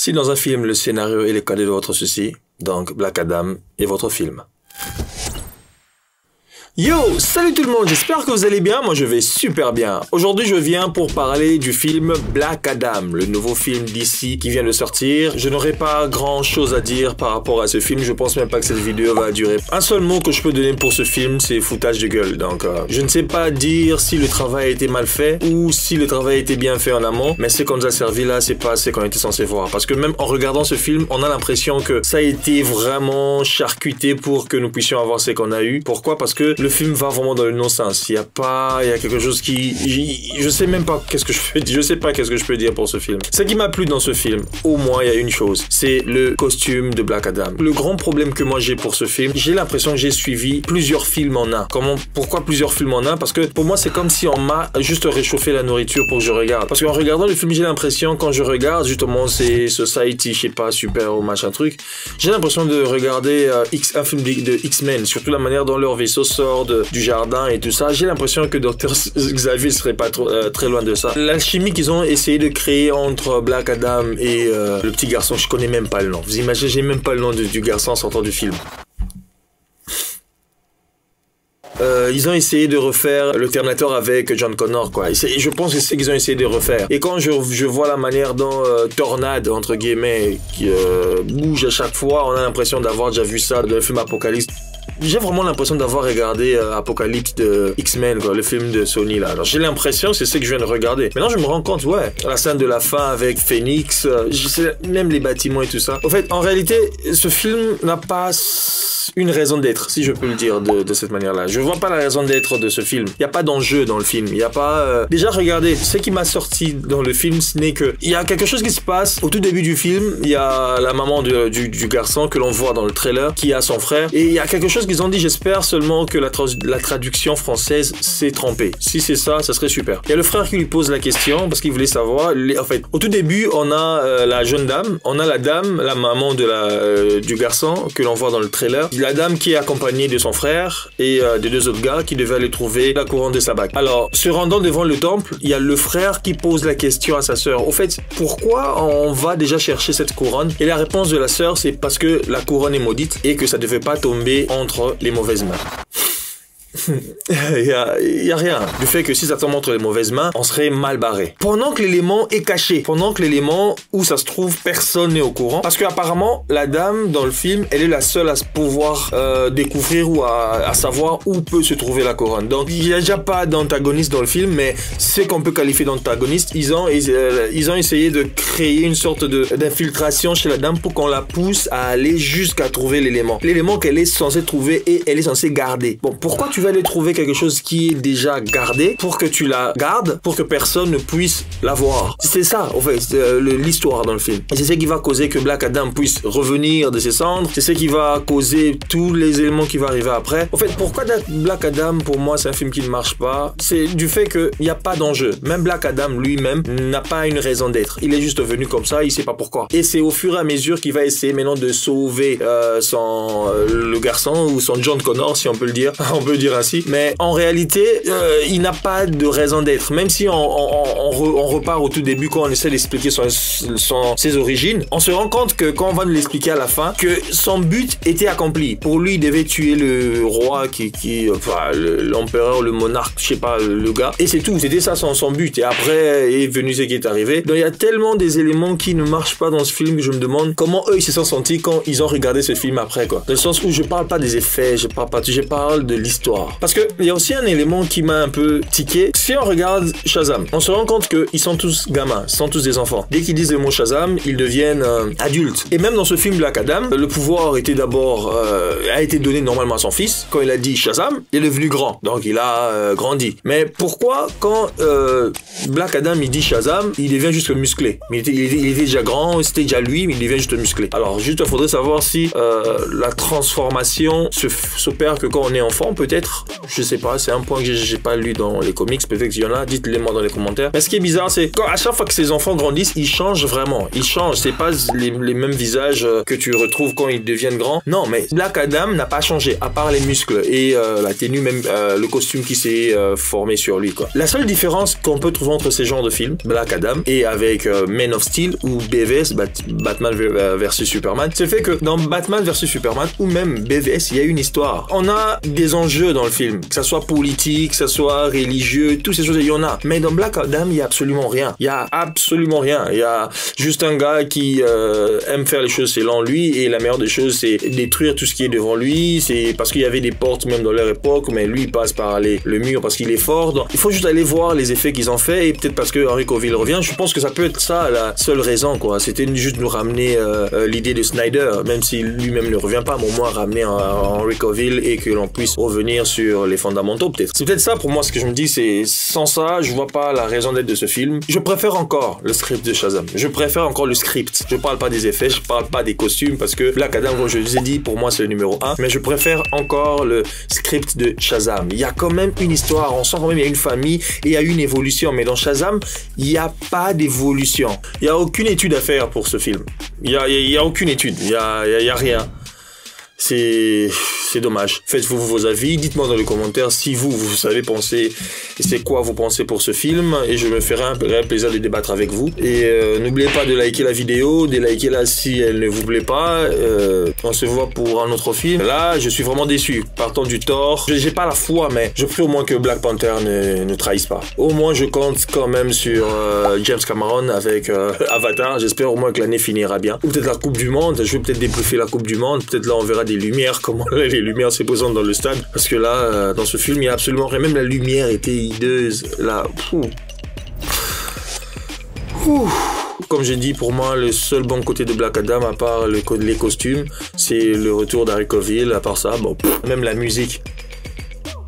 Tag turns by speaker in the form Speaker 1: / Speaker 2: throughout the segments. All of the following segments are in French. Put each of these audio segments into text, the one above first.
Speaker 1: Si dans un film, le scénario est le cadet de votre souci, donc Black Adam est votre film. Yo, salut tout le monde, j'espère que vous allez bien, moi je vais super bien. Aujourd'hui je viens pour parler du film Black Adam, le nouveau film DC qui vient de sortir. Je n'aurai pas grand chose à dire par rapport à ce film, je pense même pas que cette vidéo va durer. Un seul mot que je peux donner pour ce film, c'est foutage de gueule. Donc je ne sais pas dire si le travail a été mal fait ou si le travail a été bien fait en amont, mais ce qu'on nous a servi là, c'est pas ce qu'on était censé voir. Parce que même en regardant ce film, on a l'impression que ça a été vraiment charcuté pour que nous puissions avoir ce qu'on a eu. Pourquoi? Parce que le film va vraiment dans le non-sens. Il y a quelque chose qui... Je sais même pas qu'est-ce que je peux dire. Je sais pas qu'est-ce que je peux dire pour ce film. Ce qui m'a plu dans ce film, au moins, il y a une chose. C'est le costume de Black Adam. Le grand problème que moi j'ai pour ce film, j'ai l'impression que j'ai suivi plusieurs films en un. Pourquoi plusieurs films en un? Parce que pour moi, c'est comme si on m'a juste réchauffé la nourriture pour que je regarde. Parce qu'en regardant le film, j'ai l'impression, quand je regarde, justement, c'est Society, je sais pas, super ou machin truc, j'ai l'impression de regarder un film de X-Men, surtout la manière dont leur vaisseau sort du jardin et tout ça. J'ai l'impression que Dr. Xavier serait pas très loin de ça. L'alchimie qu'ils ont essayé de créer entre Black Adam et le petit garçon, je connais même pas le nom. Vous imaginez, j'ai même pas le nom du garçon en sortant du film. Ils ont essayé de refaire le Terminator avec John Connor, quoi. Je pense que c'est ce qu'ils ont essayé de refaire. Et quand je vois la manière dont Tornade, entre guillemets, qui bouge à chaque fois, on a l'impression d'avoir déjà vu ça dans le film Apocalypse. J'ai vraiment l'impression d'avoir regardé Apocalypse de X-Men, quoi, le film de Sony, là. Alors, j'ai l'impression que c'est ce que je viens de regarder. Maintenant, je me rends compte, ouais, la scène de la fin avec Phoenix, même les bâtiments et tout ça. En fait, en réalité, ce film n'a pas une raison d'être, si je peux le dire de cette manière-là. Je vois pas la raison d'être de ce film. Il n'y a pas d'enjeu dans le film. Il n'y a pas... Déjà, regardez, ce qui m'a sorti dans le film, ce n'est que... Il y a quelque chose qui se passe au tout début du film. Il y a la maman du garçon que l'on voit dans le trailer, qui a son frère. Et il y a quelque chose qu'ils ont dit, j'espère seulement que la traduction française s'est trompée. Si c'est ça, ça serait super. Il y a le frère qui lui pose la question, parce qu'il voulait savoir... En fait, au tout début, on a la jeune dame, on a la dame, la maman du garçon, que l'on voit dans le trailer. La dame qui est accompagnée de son frère et de deux autres gars qui devaient aller trouver la couronne de sa bague. Alors, se rendant devant le temple, il y a le frère qui pose la question à sa sœur. Au fait, pourquoi on va déjà chercher cette couronne? Et la réponse de la sœur, c'est parce que la couronne est maudite et que ça ne devait pas tomber entre les mauvaises mains. Il y a rien. Du fait que si ça tombe entre les mauvaises mains, on serait mal barré. Pendant que l'élément est caché, pendant que l'élément où ça se trouve, personne n'est au courant. Parce qu'apparemment, la dame dans le film, elle est la seule à pouvoir découvrir ou à savoir où peut se trouver la couronne. Donc il n'y a déjà pas d'antagoniste dans le film, mais ce qu'on peut qualifier d'antagoniste, ils ont essayé de créer une sorte d'infiltration chez la dame pour qu'on la pousse à aller jusqu'à trouver l'élément. L'élément qu'elle est censée trouver et elle est censée garder. Bon, pourquoi tu vas aller trouver quelque chose qui est déjà gardé pour que tu la gardes, pour que personne ne puisse la voir? C'est ça, en fait, l'histoire dans le film. Et c'est ce qui va causer que Black Adam puisse revenir de ses cendres. C'est ce qui va causer tous les éléments qui vont arriver après. En fait, pourquoi Black Adam, pour moi, c'est un film qui ne marche pas? C'est du fait qu'il n'y a pas d'enjeu. Même Black Adam lui-même n'a pas une raison d'être. Il est juste venu comme ça, il sait pas pourquoi. Et c'est au fur et à mesure qu'il va essayer maintenant de sauver le garçon ou son John Connor, si on peut le dire. On peut dire ainsi, mais en réalité il n'a pas de raison d'être, même si on repart au tout début quand on essaie d'expliquer ses origines, on se rend compte que quand on va nous l'expliquer à la fin, que son but était accompli. Pour lui, il devait tuer le roi l'empereur, le monarque, je sais pas, le gars, et c'est tout, c'était ça son but, et après est venu ce qui est arrivé. Donc il y a tellement des éléments qui ne marchent pas dans ce film que je me demande comment eux ils se sont sentis quand ils ont regardé ce film après, quoi. Dans le sens où je parle pas des effets, je parle de l'histoire. Parce que il y a aussi un élément qui m'a un peu tiqué. Si on regarde Shazam, on se rend compte qu'ils sont tous gamins, ils sont tous des enfants. Dès qu'ils disent le mot Shazam, ils deviennent adultes. Et même dans ce film Black Adam, le pouvoir était d'abord a été donné normalement à son fils. Quand il a dit Shazam, il est devenu grand, donc il a grandi. Mais pourquoi quand Black Adam il dit Shazam, il devient juste musclé? Mais il était déjà grand, c'était déjà lui, mais il devient juste musclé. Alors juste il faudrait savoir si la transformation s'opère que quand on est enfant, peut-être, peut-être. Je sais pas, c'est un point que j'ai pas lu dans les comics. Peut-être qu'il y en a, dites-les moi dans les commentaires. Mais ce qui est bizarre, c'est à chaque fois que ces enfants grandissent, ils changent vraiment. Ils changent. C'est pas les mêmes visages que tu retrouves quand ils deviennent grands. Non, mais Black Adam n'a pas changé, à part les muscles et la tenue, même le costume qui s'est formé sur lui, quoi. La seule différence qu'on peut trouver entre ces genres de films, Black Adam, et avec Man of Steel ou BVS, Batman versus Superman, c'est le fait que dans Batman versus Superman ou même BVS, il y a une histoire. On a des enjeux dans le film, que ça soit politique, que ça soit religieux, toutes ces choses, il y en a. Mais dans Black Adam, il y a absolument rien. Il y a absolument rien. Il y a juste un gars qui aime faire les choses selon lui et la meilleure des choses, c'est détruire tout ce qui est devant lui. C'est parce qu'il y avait des portes même dans leur époque, mais lui il passe par le mur parce qu'il est fort. Donc, il faut juste aller voir les effets qu'ils ont fait et peut-être parce que Henry Cavill revient. Je pense que ça peut être ça la seule raison, quoi. C'était juste nous ramener l'idée de Snyder, même si lui-même ne revient pas, mais au moins ramener Henry Cavill et que l'on puisse revenir sur les fondamentaux, peut-être. C'est peut-être ça pour moi, ce que je me dis, c'est sans ça, je vois pas la raison d'être de ce film. Je préfère encore le script de Shazam. Je préfère encore le script. Je parle pas des effets, je parle pas des costumes, parce que Black Adam, comme je vous ai dit, pour moi c'est le numéro 1, mais je préfère encore le script de Shazam. Il y a quand même une histoire, on sent quand même il y a une famille et il y a une évolution, mais dans Shazam, il n'y a pas d'évolution. Il n'y a aucune étude à faire pour ce film. Il y a aucune étude, il y a rien. C'est dommage. Faites-vous vos avis, dites-moi dans les commentaires si vous savez penser, c'est quoi vous pensez pour ce film, et je me ferai un réel plaisir de débattre avec vous. Et n'oubliez pas de liker la vidéo, de liker là si elle ne vous plaît pas. On se voit pour un autre film. Là, je suis vraiment déçu. Partant du Thor, j'ai pas la foi, mais je prie au moins que Black Panther ne trahisse pas. Au moins, je compte quand même sur James Cameron avec Avatar. J'espère au moins que l'année finira bien. Ou peut-être la Coupe du Monde. Je vais peut-être débriefer la Coupe du Monde. Peut-être là, on verra des lumières, comment les lumières se présentent dans le stade, parce que là dans ce film il y a absolument rien, même la lumière était hideuse là. Comme j'ai dit, pour moi le seul bon côté de Black Adam, à part les costumes, c'est le retour d'Henry Cavill. À part ça, bon, même la musique,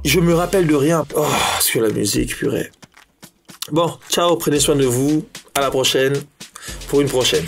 Speaker 1: je me rappelle de rien. Parce que la musique, purée. Bon, ciao, prenez soin de vous, à la prochaine pour une prochaine.